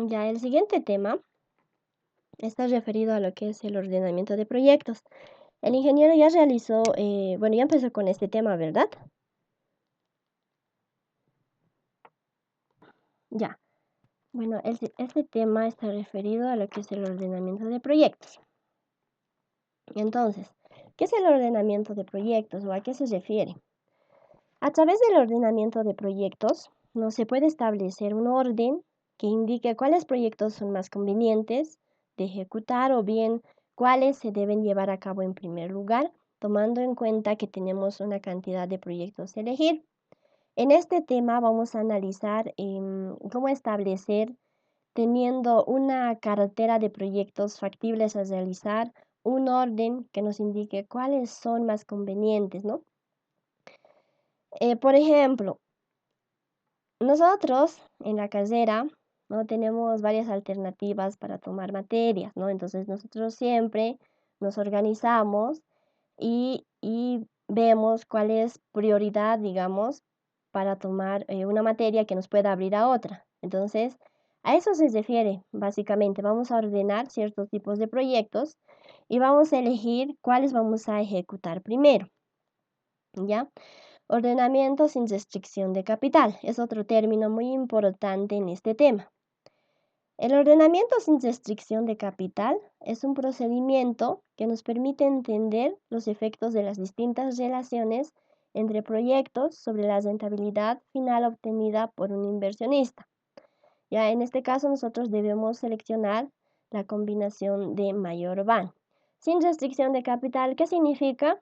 Ya, el siguiente tema está referido a lo que es el ordenamiento de proyectos. El ingeniero ya realizó, ya empezó con este tema, ¿verdad? Ya. Bueno, este tema está referido a lo que es el ordenamiento de proyectos. Entonces, ¿qué es el ordenamiento de proyectos o a qué se refiere? A través del ordenamiento de proyectos, no se puede establecer un orden que indique cuáles proyectos son más convenientes de ejecutar o bien cuáles se deben llevar a cabo en primer lugar, tomando en cuenta que tenemos una cantidad de proyectos a elegir. En este tema vamos a analizar cómo establecer, teniendo una cartera de proyectos factibles a realizar, un orden que nos indique cuáles son más convenientes, ¿no? Por ejemplo, nosotros en la carrera no tenemos varias alternativas para tomar materias, ¿no? Entonces nosotros siempre nos organizamos y vemos cuál es prioridad, digamos, para tomar una materia que nos pueda abrir a otra. Entonces, a eso se refiere, básicamente. Vamos a ordenar ciertos tipos de proyectos y vamos a elegir cuáles vamos a ejecutar primero, ¿ya? Ordenamiento sin restricción de capital es otro término muy importante en este tema. El ordenamiento sin restricción de capital es un procedimiento que nos permite entender los efectos de las distintas relaciones entre proyectos sobre la rentabilidad final obtenida por un inversionista. Ya en este caso nosotros debemos seleccionar la combinación de mayor van. Sin restricción de capital, ¿qué significa?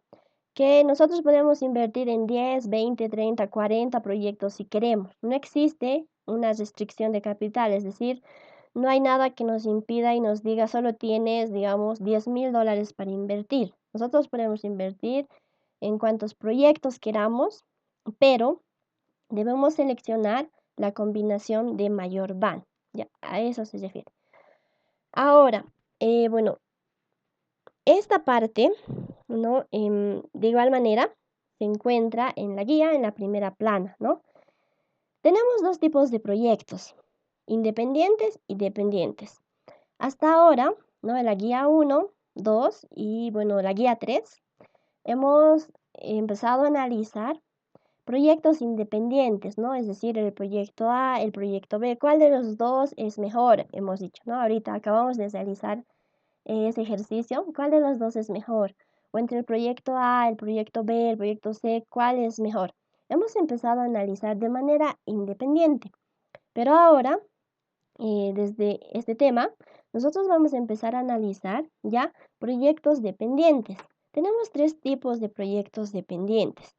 Que nosotros podemos invertir en 10, 20, 30, 40 proyectos si queremos. No existe una restricción de capital, es decir, no hay nada que nos impida y nos diga solo tienes, digamos, $10,000 para invertir. Nosotros podemos invertir en cuantos proyectos queramos, pero debemos seleccionar la combinación de mayor van. Ya, a eso se refiere. Ahora, esta parte, ¿no? De igual manera, se encuentra en la guía, en la primera plana, ¿no? Tenemos dos tipos de proyectos, independientes y dependientes. Hasta ahora, ¿no? En la guía 1, 2 y, la guía 3, hemos empezado a analizar proyectos independientes, ¿no? Es decir, el proyecto A, el proyecto B, ¿cuál de los dos es mejor? Hemos dicho, ¿no? Ahorita acabamos de realizar ese ejercicio, ¿cuál de los dos es mejor? O entre el proyecto A, el proyecto B, el proyecto C, ¿cuál es mejor? Hemos empezado a analizar de manera independiente, pero ahora, desde este tema, nosotros vamos a empezar a analizar ya proyectos dependientes. Tenemos tres tipos de proyectos dependientes.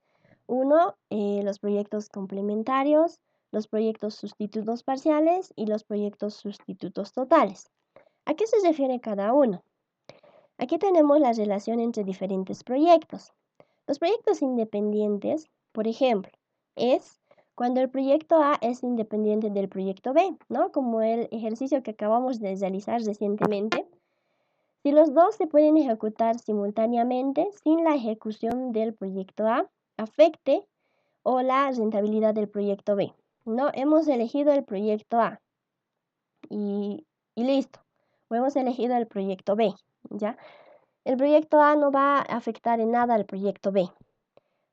Uno, los proyectos complementarios, los proyectos sustitutos parciales y los proyectos sustitutos totales. ¿A qué se refiere cada uno? Aquí tenemos la relación entre diferentes proyectos. Los proyectos independientes, por ejemplo, es cuando el proyecto A es independiente del proyecto B, ¿no? Como el ejercicio que acabamos de realizar recientemente. Si los dos se pueden ejecutar simultáneamente sin la ejecución del proyecto A afecte o la rentabilidad del proyecto B, ¿no? Hemos elegido el proyecto A y listo. O hemos elegido el proyecto B, ¿ya? El proyecto A no va a afectar en nada al proyecto B.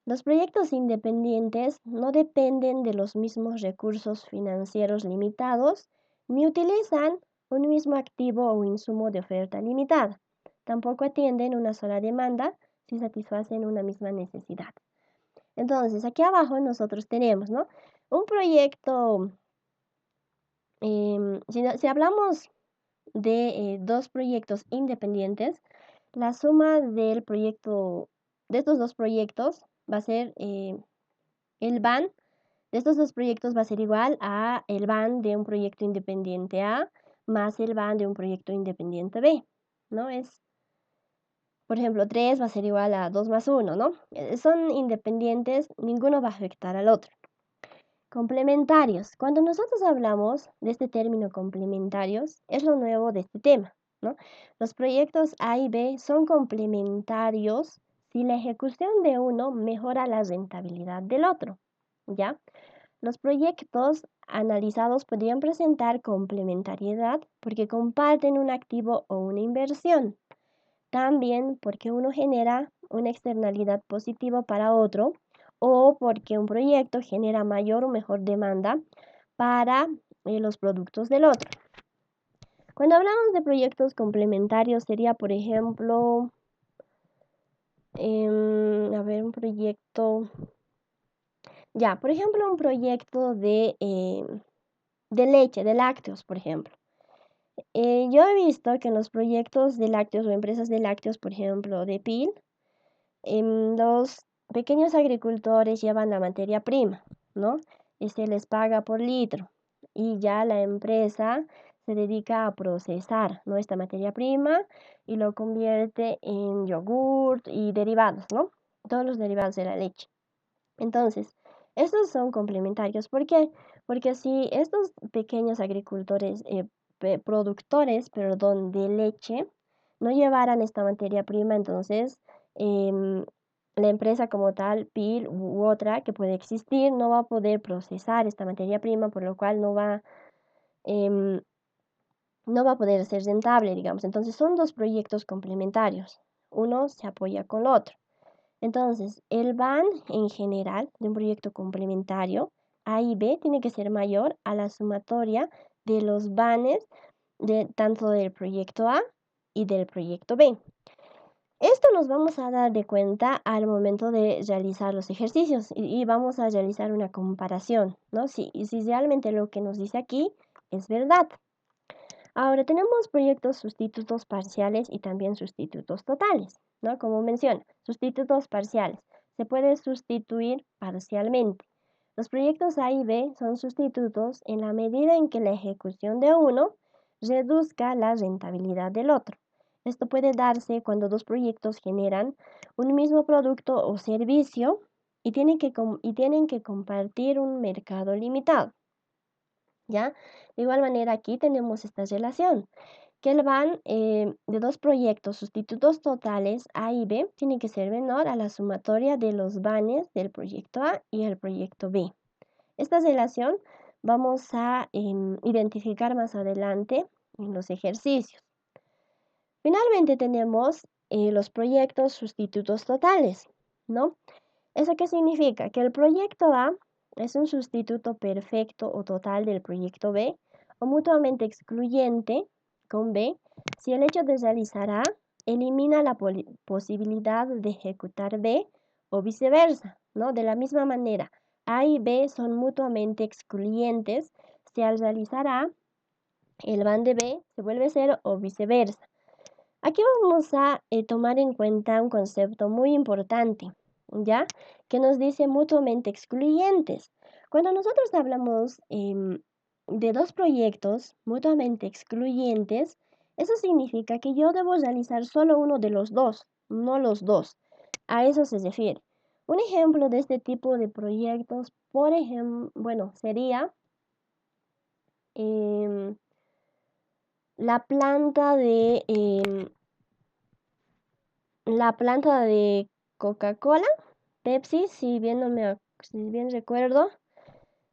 Los proyectos independientes no dependen de los mismos recursos financieros limitados ni utilizan un mismo activo o insumo de oferta limitada. Tampoco atienden una sola demanda si satisfacen una misma necesidad. Entonces, aquí abajo nosotros tenemos, ¿no? Un proyecto, si hablamos de dos proyectos independientes, la suma del proyecto, de estos dos proyectos va a ser el van de estos dos proyectos va a ser igual a el van de un proyecto independiente A más el van de un proyecto independiente B, ¿no? Por ejemplo, 3 va a ser igual a 2 más 1, ¿no? Son independientes, ninguno va a afectar al otro. Complementarios. Cuando nosotros hablamos de este término complementarios, es lo nuevo de este tema, ¿no? Los proyectos A y B son complementarios si la ejecución de uno mejora la rentabilidad del otro, ¿ya? Los proyectos analizados podrían presentar complementariedad porque comparten un activo o una inversión. También porque uno genera una externalidad positiva para otro o porque un proyecto genera mayor o mejor demanda para los productos del otro. Cuando hablamos de proyectos complementarios sería, por ejemplo, un proyecto, por ejemplo, un proyecto de leche, de lácteos, por ejemplo. Yo he visto que en los proyectos de lácteos o empresas de lácteos, por ejemplo, de PIL, los pequeños agricultores llevan la materia prima, ¿no? Y se les paga por litro. Y ya la empresa se dedica a procesar, ¿no?, esta materia prima y lo convierte en yogurt y derivados, ¿no? Todos los derivados de la leche. Entonces, estos son complementarios. ¿Por qué? Porque si estos pequeños agricultores, productores, de leche, no llevaran esta materia prima, entonces la empresa como tal, PIL u otra que puede existir, no va a poder procesar esta materia prima, por lo cual no va a poder ser rentable, digamos. Entonces son dos proyectos complementarios. Uno se apoya con el otro. Entonces, el VAN en general de un proyecto complementario A y B tiene que ser mayor a la sumatoria de los VANes tanto del proyecto A y del proyecto B. Esto nos vamos a dar de cuenta al momento de realizar los ejercicios y vamos a realizar una comparación, ¿no? Si realmente lo que nos dice aquí es verdad. Ahora tenemos proyectos sustitutos parciales y también sustitutos totales, ¿no? Como menciona, sustitutos parciales. Se puede sustituir parcialmente. Los proyectos A y B son sustitutos en la medida en que la ejecución de uno reduzca la rentabilidad del otro. Esto puede darse cuando dos proyectos generan un mismo producto o servicio y tienen que compartir un mercado limitado. ¿Ya? De igual manera, aquí tenemos esta relación, que el VAN de dos proyectos sustitutos totales A y B tiene que ser menor a la sumatoria de los VANes del proyecto A y el proyecto B. Esta relación vamos a identificar más adelante en los ejercicios. Finalmente tenemos los proyectos sustitutos totales, ¿no? ¿Eso qué significa? Que el proyecto A es un sustituto perfecto o total del proyecto B o mutuamente excluyente con B si el hecho de realizar A elimina la posibilidad de ejecutar B o viceversa, ¿no? De la misma manera, A y B son mutuamente excluyentes si al realizar A el VAN de B se vuelve cero o viceversa. Aquí vamos a tomar en cuenta un concepto muy importante, ¿ya? Que nos dice mutuamente excluyentes. Cuando nosotros hablamos de dos proyectos mutuamente excluyentes, eso significa que yo debo realizar solo uno de los dos, no los dos. A eso se refiere. Un ejemplo de este tipo de proyectos, por ejemplo, sería la planta de Coca-Cola, Pepsi, si bien recuerdo.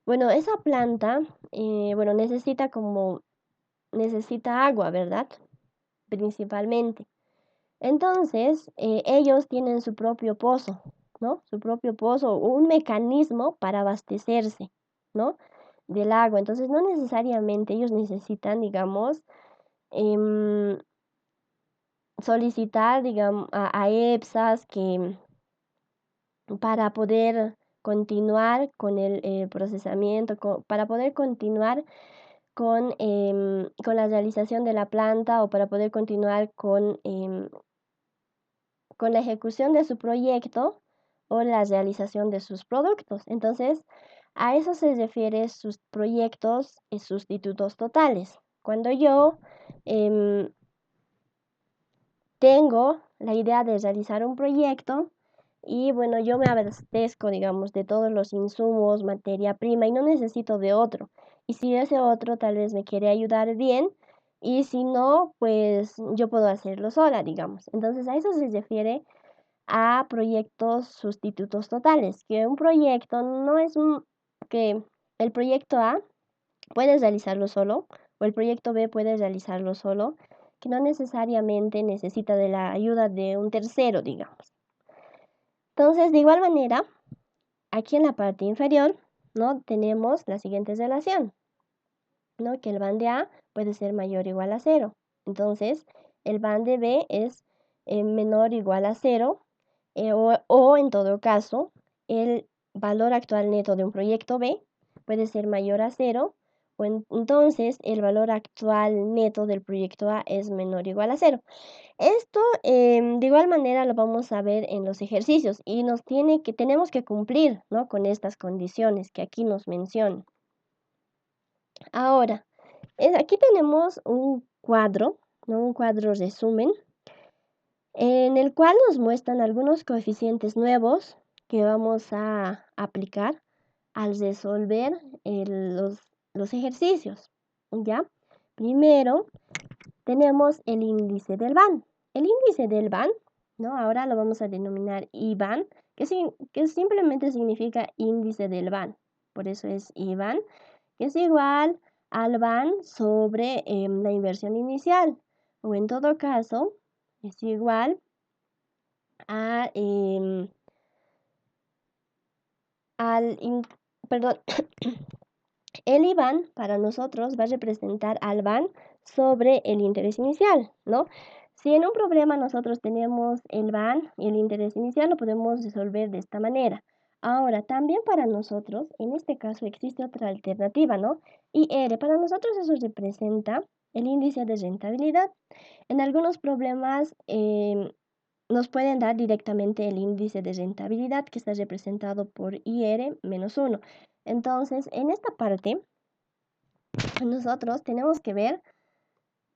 Bueno, esa planta, necesita agua, ¿verdad? Principalmente. Entonces, ellos tienen su propio pozo, ¿no? Su propio pozo, un mecanismo para abastecerse, ¿no? Del agua. Entonces, no necesariamente ellos necesitan, digamos, solicitar, digamos, a EPSAS para poder continuar con el procesamiento, para poder continuar con la realización de la planta o para poder continuar con la ejecución de su proyecto o la realización de sus productos. Entonces, a eso se refiere sus proyectos y sustitutos totales. Cuando yo tengo la idea de realizar un proyecto y bueno, yo me abastezco, digamos, de todos los insumos, materia prima y no necesito de otro. Y si ese otro tal vez me quiere ayudar bien y si no, pues yo puedo hacerlo sola, digamos. Entonces a eso se refiere a proyectos sustitutos totales, que un proyecto no es que el proyecto A puedes realizarlo solo, o el proyecto B puedes realizarlo solo, que no necesariamente necesita de la ayuda de un tercero, digamos. Entonces, de igual manera, aquí en la parte inferior, ¿no? Tenemos la siguiente relación, ¿no? Que el van de A puede ser mayor o igual a 0. Entonces, el van de B es menor o igual a 0, o en todo caso, el valor actual neto de un proyecto B puede ser mayor a 0, o entonces el valor actual neto del proyecto A es menor o igual a 0. Esto de igual manera lo vamos a ver en los ejercicios y tenemos que cumplir, ¿no? Con estas condiciones que aquí nos mencionan. Ahora, aquí tenemos un cuadro, ¿no? Un cuadro resumen, en el cual nos muestran algunos coeficientes nuevos que vamos a aplicar al resolver los ejercicios, ¿ya? Primero tenemos el índice del van. El índice del van, ¿no? Ahora lo vamos a denominar IVAN, que simplemente significa índice del van. Por eso es IVAN, que es igual al van sobre la inversión inicial. O en todo caso, es igual a, perdón, el IVAN para nosotros va a representar al van sobre el interés inicial, ¿no? Si en un problema nosotros tenemos el van y el interés inicial, lo podemos resolver de esta manera. Ahora, también para nosotros, en este caso existe otra alternativa, ¿no? IR, para nosotros eso representa el índice de rentabilidad. En algunos problemas nos pueden dar directamente el índice de rentabilidad, que está representado por IR menos 1. Entonces, en esta parte, nosotros tenemos que ver,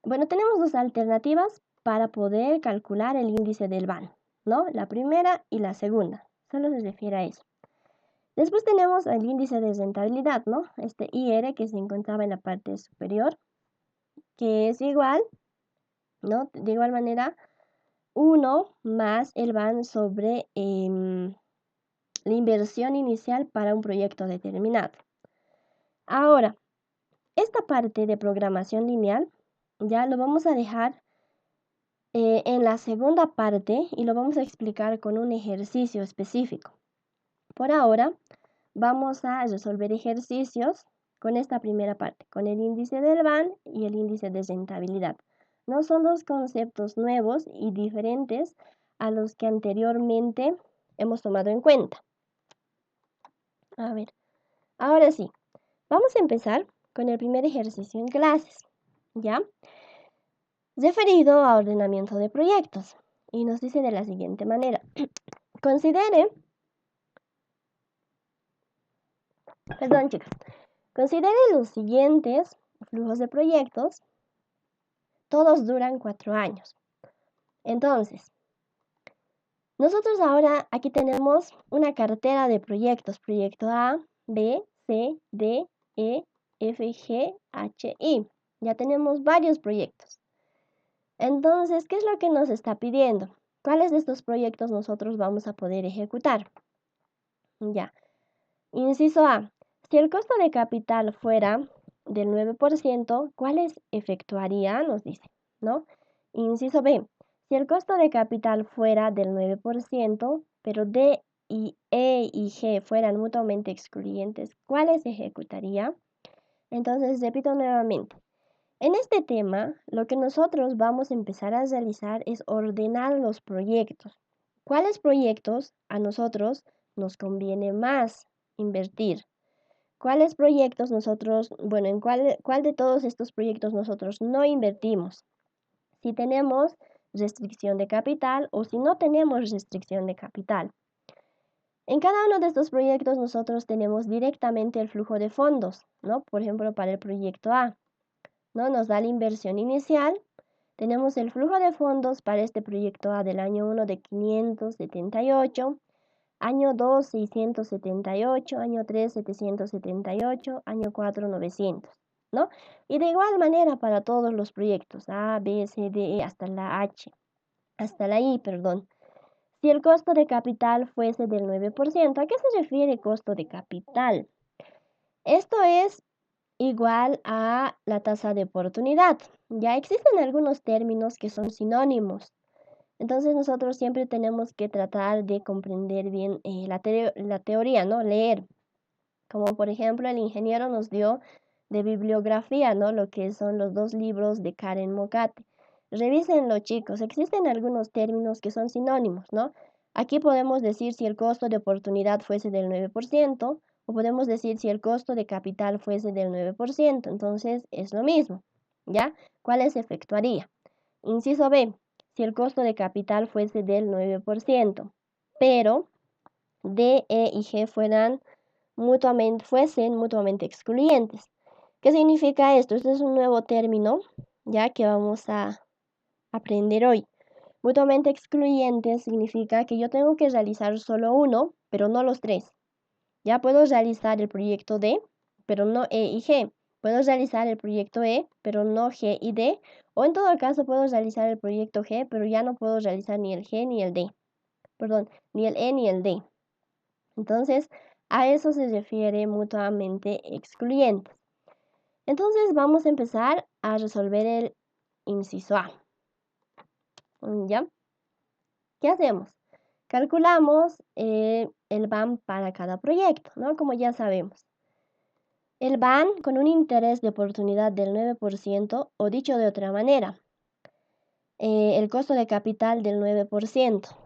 bueno, tenemos dos alternativas para poder calcular el índice del van, ¿no? La primera y la segunda, solo se refiere a eso. Después tenemos el índice de rentabilidad, ¿no? Este IR que se encontraba en la parte superior, que es igual, ¿no? De igual manera, 1 más el van sobre la inversión inicial para un proyecto determinado. Ahora, esta parte de programación lineal ya lo vamos a dejar en la segunda parte y lo vamos a explicar con un ejercicio específico. Por ahora, vamos a resolver ejercicios con esta primera parte, con el índice del van y el índice de rentabilidad. No son dos conceptos nuevos y diferentes a los que anteriormente hemos tomado en cuenta. A ver, ahora sí, vamos a empezar con el primer ejercicio en clases, ¿ya? Referido a ordenamiento de proyectos. Y nos dice de la siguiente manera. Considere los siguientes flujos de proyectos. Todos duran 4 años. Entonces, nosotros ahora aquí tenemos una cartera de proyectos. Proyecto A, B, C, D, E, F, G, H, I. Ya tenemos varios proyectos. Entonces, ¿qué es lo que nos está pidiendo? ¿Cuáles de estos proyectos nosotros vamos a poder ejecutar? Ya. Inciso A. Si el costo de capital fuera del 9%, ¿cuáles efectuaría? Nos dice, ¿no? Inciso B. Si el costo de capital fuera del 9%, pero D y E y G fueran mutuamente excluyentes, ¿cuáles ejecutaría? Entonces, repito nuevamente. En este tema, lo que nosotros vamos a empezar a realizar es ordenar los proyectos. ¿Cuáles proyectos a nosotros nos conviene más invertir? ¿Cuáles proyectos nosotros, bueno, en cuál de todos estos proyectos nosotros no invertimos? Si tenemos restricción de capital o si no tenemos restricción de capital. En cada uno de estos proyectos nosotros tenemos directamente el flujo de fondos, ¿no? Por ejemplo, para el proyecto A, ¿no? Nos da la inversión inicial. Tenemos el flujo de fondos para este proyecto A del año 1 de 578, año 2 678, año 3 778, año 4 900, ¿no? Y de igual manera para todos los proyectos A, B, C, D, E, hasta la I, perdón. Si el costo de capital fuese del 9%, ¿a qué se refiere costo de capital? Esto es igual a la tasa de oportunidad. Ya existen algunos términos que son sinónimos. Entonces nosotros siempre tenemos que tratar de comprender bien la teoría, ¿no? Leer. Como por ejemplo el ingeniero nos dio de bibliografía, ¿no? Lo que son los 2 libros de Karen Mokate. Revísenlo, chicos. Existen algunos términos que son sinónimos, ¿no? Aquí podemos decir si el costo de oportunidad fuese del 9%, o podemos decir si el costo de capital fuese del 9%. Entonces es lo mismo, ¿ya? ¿Cuáles se efectuaría? Inciso B, si el costo de capital fuese del 9%, pero D, E y G fuesen mutuamente excluyentes. ¿Qué significa esto? Este es un nuevo término, ya que vamos a aprender hoy. Mutuamente excluyente significa que yo tengo que realizar solo uno, pero no los tres. Ya puedo realizar el proyecto D, pero no E y G. Puedo realizar el proyecto E, pero no G y D. O en todo caso puedo realizar el proyecto G, pero ya no puedo realizar ni el G ni el D. Perdón, ni el E ni el D. Entonces, a eso se refiere mutuamente excluyentes. Entonces, vamos a empezar a resolver el inciso A. ¿Ya? ¿Qué hacemos? Calculamos el BAN para cada proyecto, ¿no? Como ya sabemos. El BAN con un interés de oportunidad del 9%, o dicho de otra manera, el costo de capital del 9%,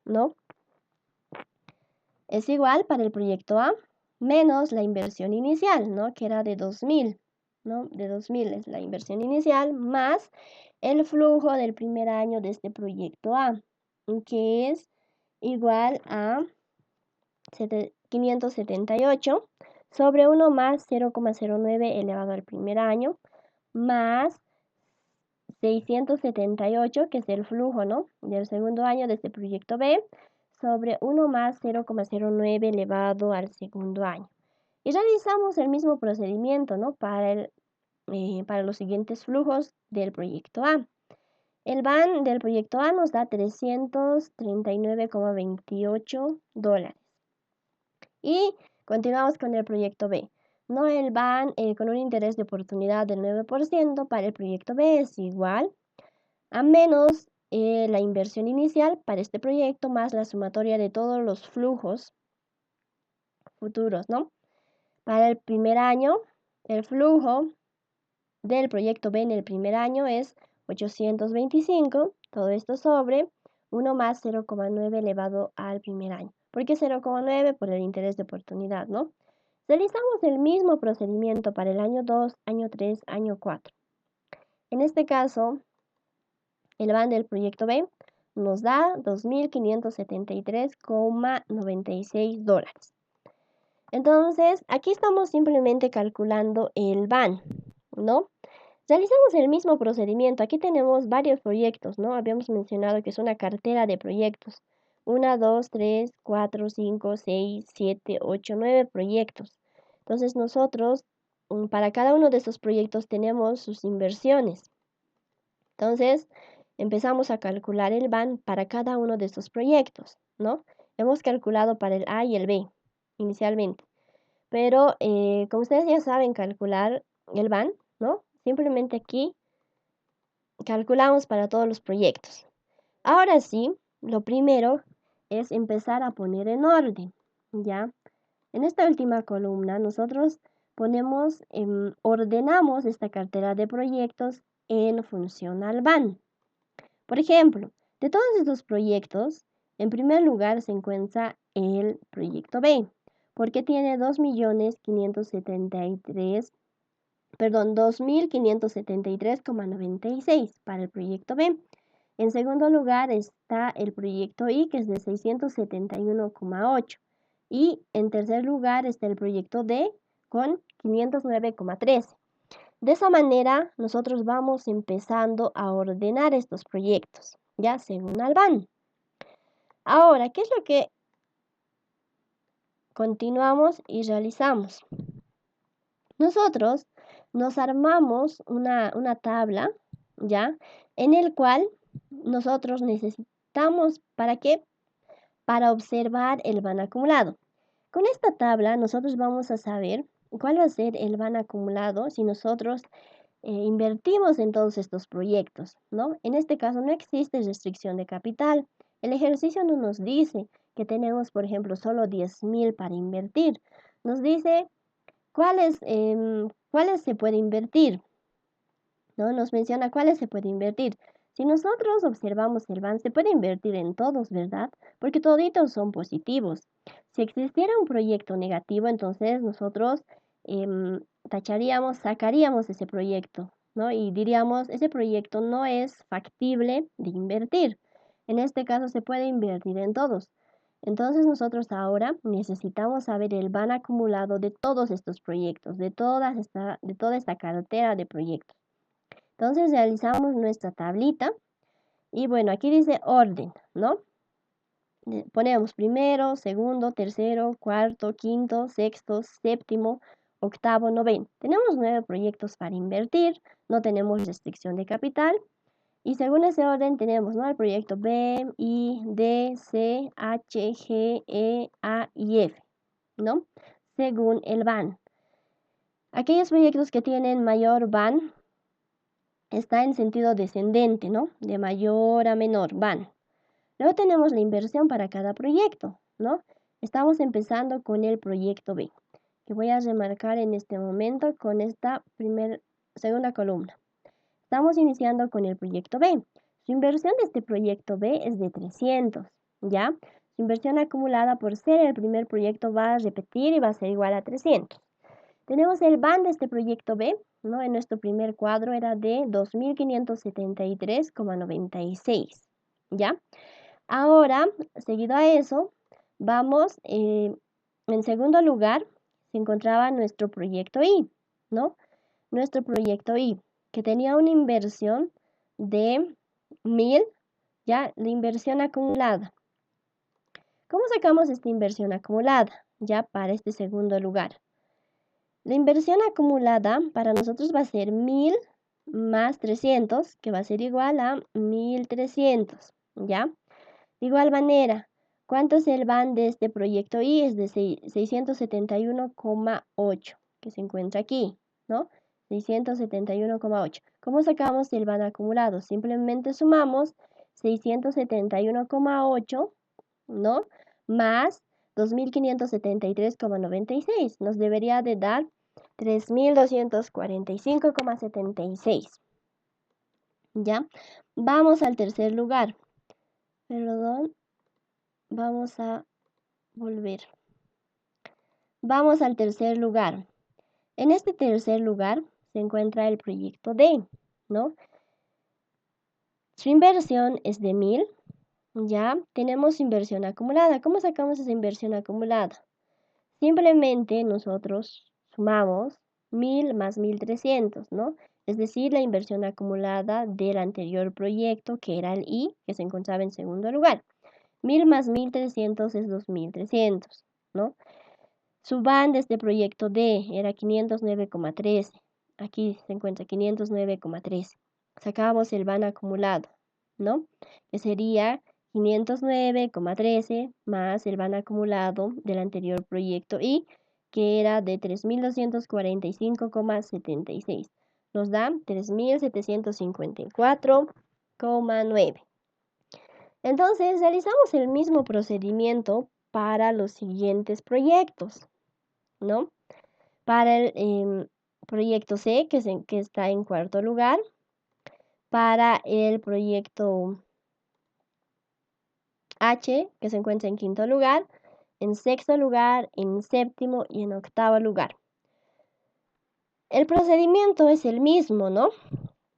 ¿no? Es igual para el proyecto A menos la inversión inicial, ¿no? Que era de 2.000, ¿no? De 2.000 es la inversión inicial más el flujo del primer año de este proyecto A, que es igual a 578 sobre 1 más 0,09 elevado al primer año más 678, que es el flujo, ¿no? Del segundo año de este proyecto B, sobre 1 más 0,09 elevado al segundo año. Y realizamos el mismo procedimiento, ¿no? Para los siguientes flujos del proyecto A. El BAN del proyecto A nos da $339,28. Y continuamos con el proyecto B. No, el BAN con un interés de oportunidad del 9% para el proyecto B es igual a menos la inversión inicial para este proyecto más la sumatoria de todos los flujos futuros, ¿no? Para el primer año, el flujo del proyecto B en el primer año es 825, todo esto sobre 1 más 0,9 elevado al primer año. ¿Por qué 0,9? Por el interés de oportunidad, ¿no? Realizamos el mismo procedimiento para el año 2, año 3, año 4. En este caso, el BAN del proyecto B nos da $2.573,96. Entonces, aquí estamos simplemente calculando el BAN, ¿no? Realizamos el mismo procedimiento. Aquí tenemos varios proyectos, ¿no? Habíamos mencionado que es una cartera de proyectos. 1, 2, 3, 4, 5, 6, 7, 8, 9 proyectos. Entonces nosotros, para cada uno de estos proyectos tenemos sus inversiones. Entonces, empezamos a calcular el BAN para cada uno de estos proyectos, ¿no? Hemos calculado para el A y el B inicialmente. Pero como ustedes ya saben calcular el BAN, ¿no? Simplemente aquí calculamos para todos los proyectos. Ahora sí, lo primero es empezar a poner en orden, ¿ya? En esta última columna nosotros ordenamos esta cartera de proyectos en función al BAN. Por ejemplo, de todos estos proyectos, en primer lugar se encuentra el proyecto B, porque tiene 2.573,96 para el proyecto B. En segundo lugar está el proyecto I, que es de 671,8. Y en tercer lugar está el proyecto D con 509,13. De esa manera, nosotros vamos empezando a ordenar estos proyectos, ya según al BAN. Ahora, ¿qué es lo que continuamos y realizamos? Nosotros nos armamos una tabla, ¿ya? En el cual nosotros necesitamos, ¿para qué? Para observar el BAN acumulado. Con esta tabla nosotros vamos a saber cuál va a ser el van acumulado si nosotros invertimos en todos estos proyectos, ¿no? En este caso no existe restricción de capital. El ejercicio no nos dice que tenemos, por ejemplo, solo 10.000 para invertir. Nos dice cuáles se puede invertir, ¿no? Nos menciona cuáles se puede invertir. Si nosotros observamos el BAN, se puede invertir en todos, ¿verdad? Porque toditos son positivos. Si existiera un proyecto negativo, entonces nosotros sacaríamos ese proyecto, ¿no? Y diríamos, ese proyecto no es factible de invertir. En este caso se puede invertir en todos. Entonces nosotros ahora necesitamos saber el BAN acumulado de todos estos proyectos, de toda esta cartera de proyectos. Entonces realizamos nuestra tablita y bueno, aquí dice orden, ¿no? Ponemos primero, segundo, tercero, cuarto, quinto, sexto, séptimo, octavo, noveno. Tenemos 9 proyectos para invertir, no tenemos restricción de capital y según ese orden tenemos, ¿no? El proyecto B, I, D, C, H, G, E, A y F, ¿no? Según el BAN. Aquellos proyectos que tienen mayor BAN está en sentido descendente, ¿no? De mayor a menor, van. Luego tenemos la inversión para cada proyecto, ¿no? Estamos empezando con el proyecto B, que voy a remarcar en este momento con esta segunda columna. Estamos iniciando con el proyecto B. Su inversión de este proyecto B es de 300, ¿ya? Su inversión acumulada por ser el primer proyecto va a repetir y va a ser igual a 300. Tenemos el BAN de este proyecto B, ¿no? En nuestro primer cuadro era de 2.573,96, ¿ya? Ahora, seguido a eso, vamos, en segundo lugar, se encontraba nuestro proyecto I, ¿no? Nuestro proyecto I, que tenía una inversión de 1.000, ¿ya? La inversión acumulada. ¿Cómo sacamos esta inversión acumulada, ya, para este segundo lugar? La inversión acumulada para nosotros va a ser 1.000 más 300, que va a ser igual a 1.300, ¿ya? De igual manera, ¿cuánto es el BAN de este proyecto I? Es de 671,8, que se encuentra aquí, ¿no? 671,8. ¿Cómo sacamos el BAN acumulado? Simplemente sumamos 671,8, ¿no? Más 2.573,96. Nos debería de dar 3.245,76. ¿Ya? Vamos al tercer lugar. Perdón. Vamos a volver. Vamos al tercer lugar. En este tercer lugar se encuentra el proyecto D, ¿no? Su inversión es de 1.000. Ya tenemos inversión acumulada. ¿Cómo sacamos esa inversión acumulada? Simplemente nosotros sumamos 1.000 más 1.300, ¿no? Es decir, la inversión acumulada del anterior proyecto, que era el I, que se encontraba en segundo lugar. 1.000 más 1.300 es 2.300, ¿no? Su BAN de este proyecto D era 509,13. Aquí se encuentra 509,13. Sacamos el BAN acumulado, ¿no? Que sería 509,13 más el BAN acumulado del anterior proyecto I, que era de 3.245,76. Nos da 3.754,9. Entonces, realizamos el mismo procedimiento para los siguientes proyectos, ¿no? Para el proyecto C, que está en cuarto lugar. Para el proyecto H, que se encuentra en quinto lugar, en sexto lugar, en séptimo y en octavo lugar. El procedimiento es el mismo, ¿no?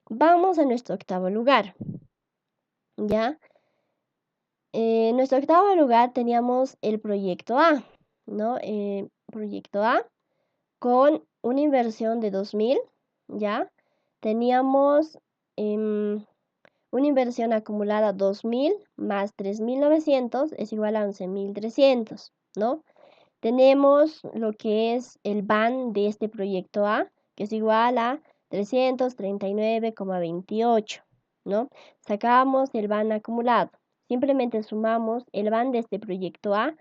Vamos a nuestro octavo lugar, ¿ya? En nuestro octavo lugar teníamos el proyecto A, ¿no? Proyecto A con una inversión de 2.000, ¿ya? Teníamos una inversión acumulada 2.000 más 3.900 es igual a 11.300, ¿no? Tenemos lo que es el BAN de este proyecto A, que es igual a 339,28, ¿no? Sacamos el BAN acumulado. Simplemente sumamos el BAN de este proyecto A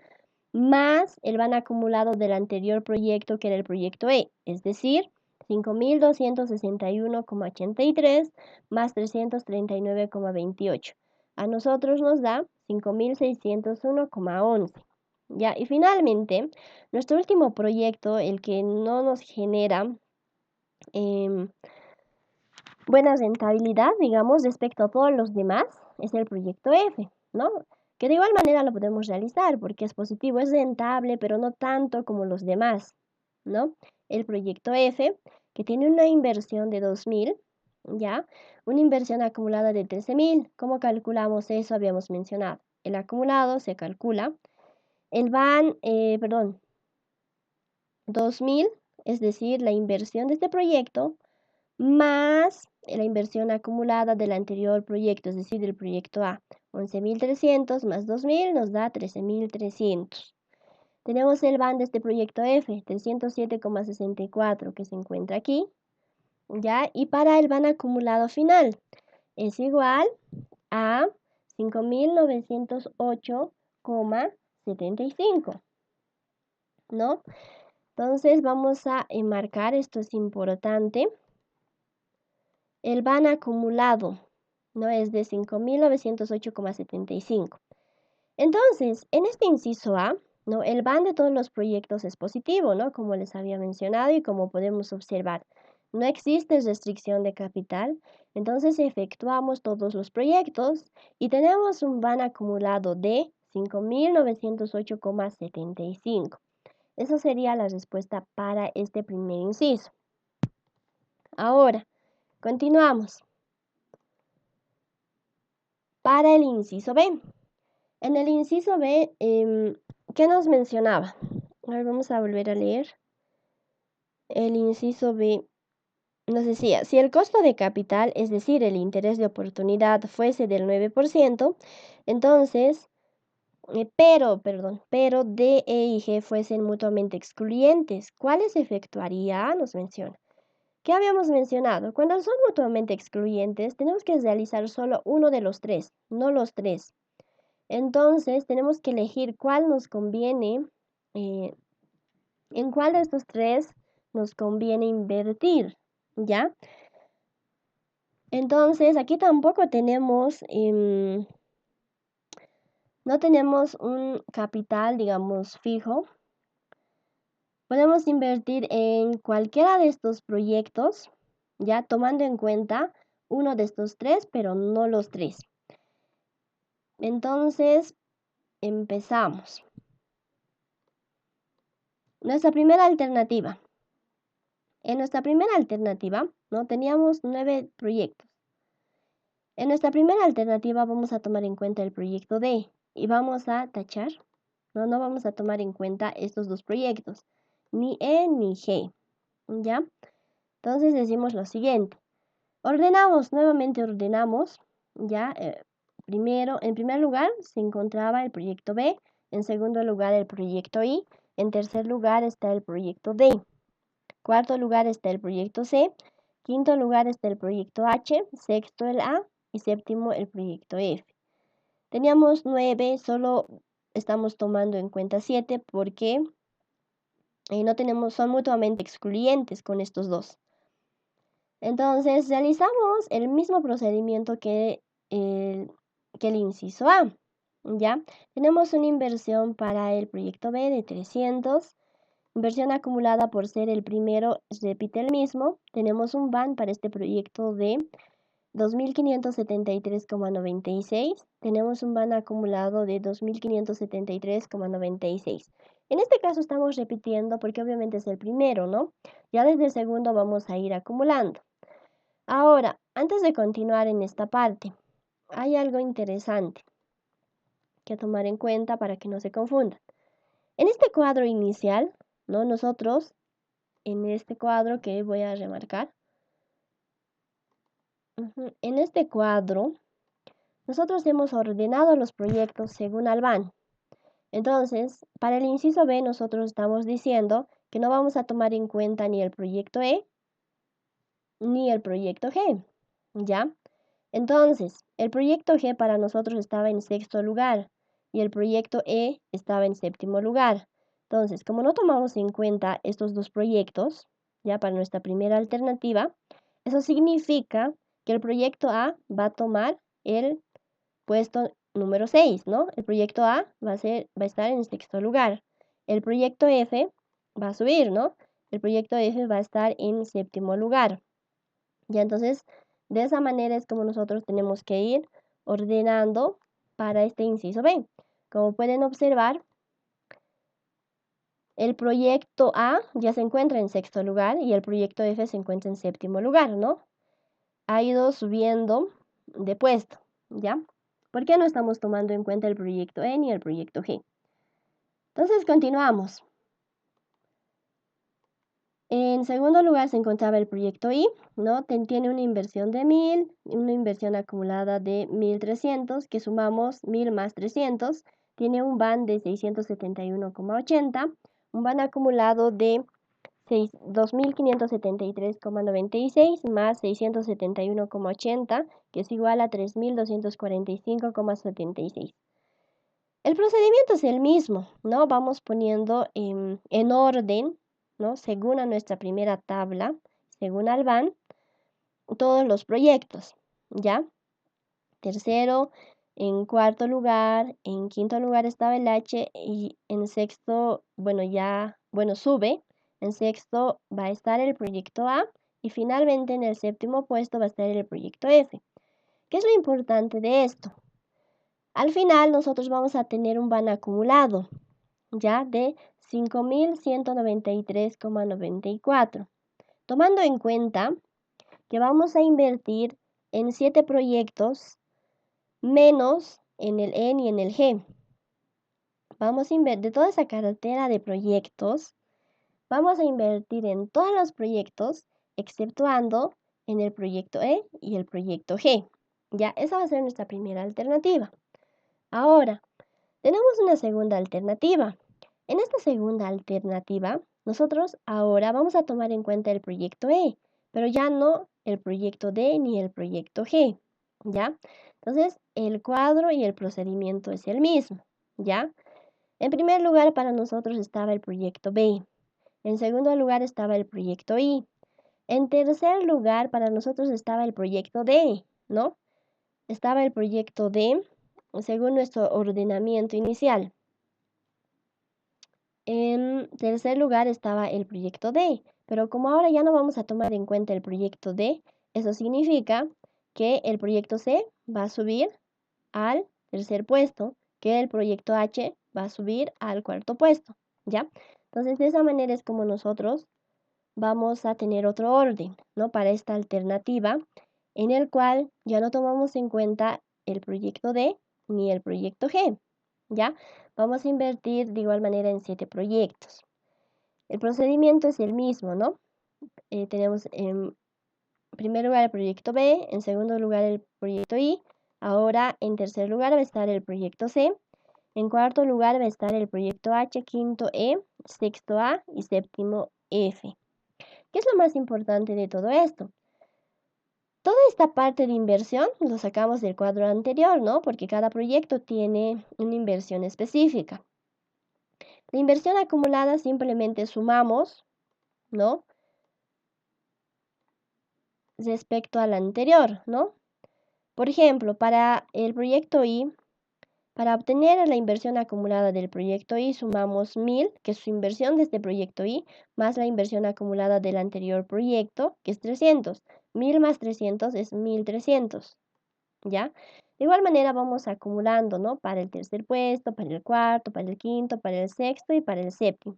más el van acumulado del anterior proyecto, que era el proyecto E, es decir, 5.261,83 más 339,28. A nosotros nos da 5.601,11. Ya, y finalmente, nuestro último proyecto, el que no nos genera buena rentabilidad, digamos, respecto a todos los demás, es el proyecto F, ¿no? Que de igual manera lo podemos realizar porque es positivo, es rentable, pero no tanto como los demás, ¿no? El proyecto F, que tiene una inversión de 2.000, ¿ya? Una inversión acumulada de 13.000. ¿Cómo calculamos eso? Habíamos mencionado. El acumulado se calcula. El van, 2.000, es decir, la inversión de este proyecto, más la inversión acumulada del anterior proyecto, es decir, del proyecto A. 11.300 más 2.000 nos da 13.300. Tenemos el van de este proyecto F, 307,64, que se encuentra aquí, ¿ya? Y para el van acumulado final es igual a 5.908,75, ¿no? Entonces vamos a enmarcar, esto es importante. El van acumulado, ¿no? Es de 5.908,75. Entonces, en este inciso A, ¿no? El van de todos los proyectos es positivo, ¿no? Como les había mencionado y como podemos observar. No existe restricción de capital, entonces efectuamos todos los proyectos y tenemos un van acumulado de 5.908,75. Esa sería la respuesta para este primer inciso. Ahora, continuamos. Para el inciso B. En el inciso B, ¿qué nos mencionaba? A ver, vamos a volver a leer. El inciso B nos decía, si el costo de capital, es decir, el interés de oportunidad, fuese del 9%, entonces, pero D, E y G fuesen mutuamente excluyentes, ¿cuáles efectuaría? Nos menciona. ¿Qué habíamos mencionado? Cuando son mutuamente excluyentes, tenemos que realizar solo uno de los tres, no los tres. Entonces, tenemos que elegir cuál nos conviene, en cuál de estos tres nos conviene invertir, ¿ya? Entonces, aquí tampoco tenemos, no tenemos un capital, digamos, fijo. Podemos invertir en cualquiera de estos proyectos, ya tomando en cuenta uno de estos tres, pero no los tres. Entonces, empezamos. Nuestra primera alternativa. En nuestra primera alternativa, ¿no? Teníamos 9 proyectos. En nuestra primera alternativa vamos a tomar en cuenta el proyecto D y vamos a tachar, ¿no? No vamos a tomar en cuenta estos dos proyectos, ni E ni G, ¿ya? Entonces decimos lo siguiente. Nuevamente ordenamos, ¿ya? En primer lugar se encontraba el proyecto B, en segundo lugar el proyecto I, en tercer lugar está el proyecto D. Cuarto lugar está el proyecto C, quinto lugar está el proyecto H, sexto el A y séptimo el proyecto F. Teníamos 9, solo estamos tomando en cuenta 7 porque son mutuamente excluyentes con estos dos. Entonces realizamos el mismo procedimiento que el inciso A. ¿Ya? Tenemos una inversión para el proyecto B de 300. Inversión acumulada por ser el primero, repite el mismo. Tenemos un van para este proyecto de 2.573,96. Tenemos un van acumulado de 2.573,96. En este caso estamos repitiendo porque obviamente es el primero, ¿no? Ya desde el segundo vamos a ir acumulando. Ahora, antes de continuar en esta parte, hay algo interesante que tomar en cuenta para que no se confundan. En este cuadro inicial, ¿no? Nosotros, en este cuadro que voy a remarcar, en este cuadro, nosotros hemos ordenado los proyectos según Albán. Entonces, para el inciso B, nosotros estamos diciendo que no vamos a tomar en cuenta ni el proyecto E ni el proyecto G, ¿ya? Entonces, el proyecto G para nosotros estaba en sexto lugar y el proyecto E estaba en séptimo lugar. Entonces, como no tomamos en cuenta estos dos proyectos, ya para nuestra primera alternativa, eso significa que el proyecto A va a tomar el puesto número 6, ¿no? El proyecto A va a estar en sexto lugar. El proyecto F va a subir, ¿no? El proyecto F va a estar en séptimo lugar. Ya entonces, de esa manera es como nosotros tenemos que ir ordenando para este inciso B. Como pueden observar, el proyecto A ya se encuentra en sexto lugar y el proyecto F se encuentra en séptimo lugar, ¿no? Ha ido subiendo de puesto, ¿ya? ¿Por qué no estamos tomando en cuenta el proyecto E ni el proyecto G? Entonces, continuamos. En segundo lugar se encontraba el proyecto I, ¿no? Tiene una inversión de 1000, una inversión acumulada de 1300, que sumamos 1000 más 300, tiene un VAN de 671,80, un VAN acumulado de 2573,96 más 671,80, que es igual a 3245,76. El procedimiento es el mismo, ¿no? Vamos poniendo en orden, ¿no? Según a nuestra primera tabla, según al VAN, todos los proyectos, ¿ya? Tercero, en cuarto lugar, en quinto lugar estaba el H y en sexto, sube. En sexto va a estar el proyecto A y finalmente en el séptimo puesto va a estar el proyecto F. ¿Qué es lo importante de esto? Al final nosotros vamos a tener un VAN acumulado, ya de 5193,94. Tomando en cuenta que vamos a invertir en 7 proyectos menos en el E y en el G. Vamos a invertir de toda esa cartera de proyectos, vamos a invertir en todos los proyectos, exceptuando en el proyecto E y el proyecto G. Ya, esa va a ser nuestra primera alternativa. Ahora, tenemos una segunda alternativa. En esta segunda alternativa, nosotros ahora vamos a tomar en cuenta el proyecto E, pero ya no el proyecto D ni el proyecto G, ¿ya? Entonces, el cuadro y el procedimiento es el mismo, ¿ya? En primer lugar, para nosotros estaba el proyecto B. En segundo lugar, estaba el proyecto I. En tercer lugar, para nosotros estaba el proyecto D, ¿no? Estaba el proyecto D según nuestro ordenamiento inicial. En tercer lugar estaba el proyecto D, pero como ahora ya no vamos a tomar en cuenta el proyecto D, eso significa que el proyecto C va a subir al tercer puesto, que el proyecto H va a subir al cuarto puesto, ¿ya? Entonces, de esa manera es como nosotros vamos a tener otro orden, ¿no? Para esta alternativa, en el cual ya no tomamos en cuenta el proyecto D ni el proyecto G, ¿ya? Vamos a invertir de igual manera en 7 proyectos. El procedimiento es el mismo, ¿no? Tenemos en primer lugar el proyecto B, en segundo lugar el proyecto I, ahora en tercer lugar va a estar el proyecto C, en cuarto lugar va a estar el proyecto H, quinto E, sexto A y séptimo F. ¿Qué es lo más importante de todo esto? Toda esta parte de inversión lo sacamos del cuadro anterior, ¿no? Porque cada proyecto tiene una inversión específica. La inversión acumulada simplemente sumamos, ¿no? Respecto a la anterior, ¿no? Por ejemplo, para el proyecto I, para obtener la inversión acumulada del proyecto I, sumamos 1000, que es su inversión de este proyecto I, más la inversión acumulada del anterior proyecto, que es 300. 1000 más 300 es 1300, ¿ya? De igual manera vamos acumulando, ¿no? Para el tercer puesto, para el cuarto, para el quinto, para el sexto y para el séptimo.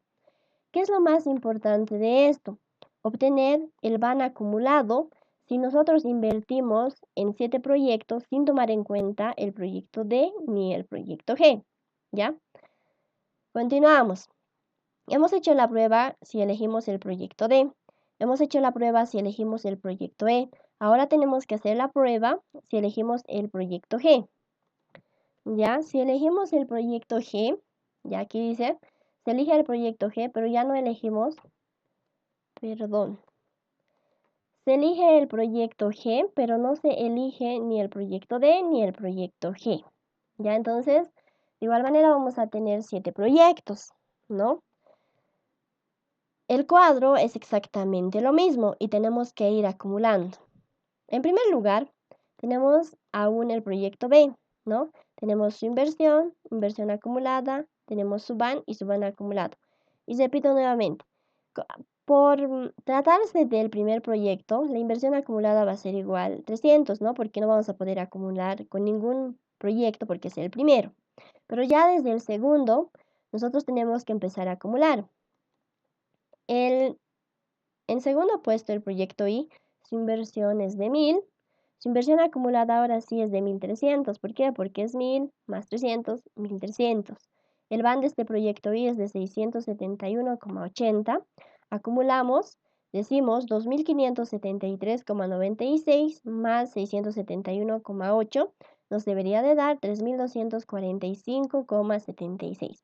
¿Qué es lo más importante de esto? Obtener el VAN acumulado si nosotros invertimos en 7 proyectos sin tomar en cuenta el proyecto D ni el proyecto G, ¿ya? Continuamos. Hemos hecho la prueba si elegimos el proyecto D. Hemos hecho la prueba si elegimos el proyecto E. Ahora tenemos que hacer la prueba si elegimos el proyecto G. ¿Ya? Si elegimos el proyecto G, ya aquí dice, se elige el proyecto G, pero ya no elegimos, perdón. Se elige el proyecto G, pero no se elige ni el proyecto D ni el proyecto G. ¿Ya? Entonces, De igual manera vamos a tener 7 proyectos, ¿no? El cuadro es exactamente lo mismo y tenemos que ir acumulando. En primer lugar, tenemos aún el proyecto B, ¿no? Tenemos su inversión, inversión acumulada, tenemos su BAN y su BAN acumulado. Y repito nuevamente, por tratarse del primer proyecto, la inversión acumulada va a ser igual 300, ¿no? Porque no vamos a poder acumular con ningún proyecto porque es el primero. Pero ya desde el segundo, nosotros tenemos que empezar a acumular. En segundo puesto, el proyecto I, su inversión es de 1000. Su inversión acumulada ahora sí es de 1300. ¿Por qué? Porque es 1000 más 300, 1300. El BAN de este proyecto I es de 671,80. Acumulamos, decimos 2573,96 más 671,8. Nos debería de dar 3245,76.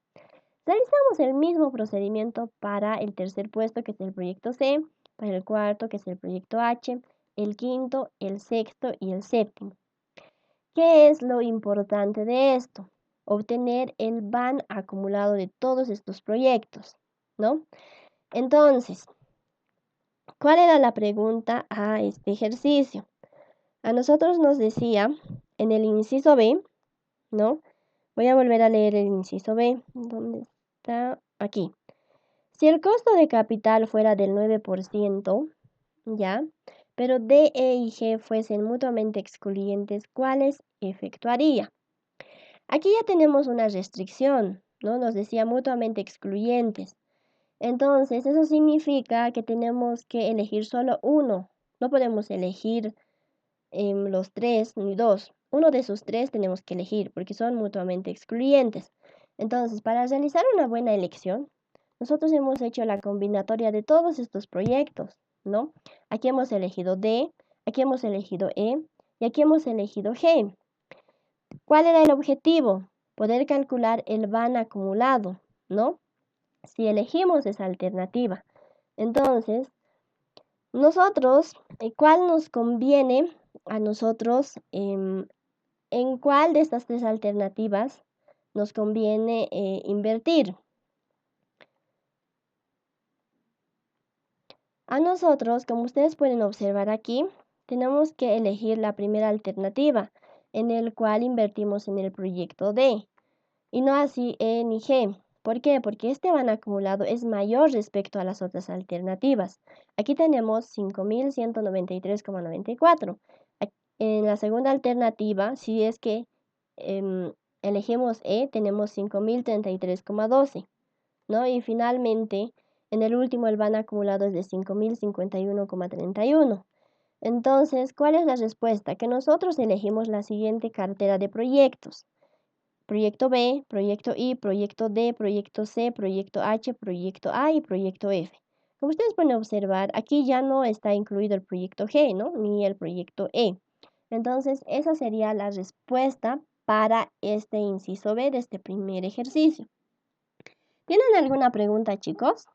Realizamos el mismo procedimiento para el tercer puesto, que es el proyecto C, para el cuarto, que es el proyecto H, el quinto, el sexto y el séptimo. ¿Qué es lo importante de esto? Obtener el BAN acumulado de todos estos proyectos, ¿no? Entonces, ¿cuál era la pregunta a este ejercicio? A nosotros nos decía en el inciso B, ¿no? Voy a volver a leer el inciso B. ¿Dónde está? Aquí. Si el costo de capital fuera del 9%, ¿ya? Pero D, E y G fuesen mutuamente excluyentes, ¿cuáles efectuaría? Aquí ya tenemos una restricción, ¿no? Nos decía mutuamente excluyentes. Entonces, eso significa que tenemos que elegir solo uno. No podemos elegir los tres ni dos. Uno de esos tres tenemos que elegir porque son mutuamente excluyentes. Entonces, para realizar una buena elección, nosotros hemos hecho la combinatoria de todos estos proyectos, ¿no? Aquí hemos elegido D, aquí hemos elegido E y aquí hemos elegido G. ¿Cuál era el objetivo? Poder calcular el BAN acumulado, ¿no? Si elegimos esa alternativa. Entonces, nosotros, ¿cuál nos conviene a nosotros? ¿En cuál de estas tres alternativas nos conviene invertir? A nosotros, como ustedes pueden observar aquí, tenemos que elegir la primera alternativa, en el cual invertimos en el proyecto D, y no así E ni G. ¿Por qué? Porque este BAN acumulado es mayor respecto a las otras alternativas. Aquí tenemos 5193,94. En la segunda alternativa, si es que elegimos E, tenemos 5033,12, ¿no? Y finalmente, en el último, el BAN acumulado es de 5051,31. Entonces, ¿cuál es la respuesta? Que nosotros elegimos la siguiente cartera de proyectos. Proyecto B, proyecto I, proyecto D, proyecto C, proyecto H, proyecto A y proyecto F. Como ustedes pueden observar, aquí ya no está incluido el proyecto G, ¿no? Ni el proyecto E. Entonces, esa sería la respuesta para este inciso B de este primer ejercicio. ¿Tienen alguna pregunta, chicos?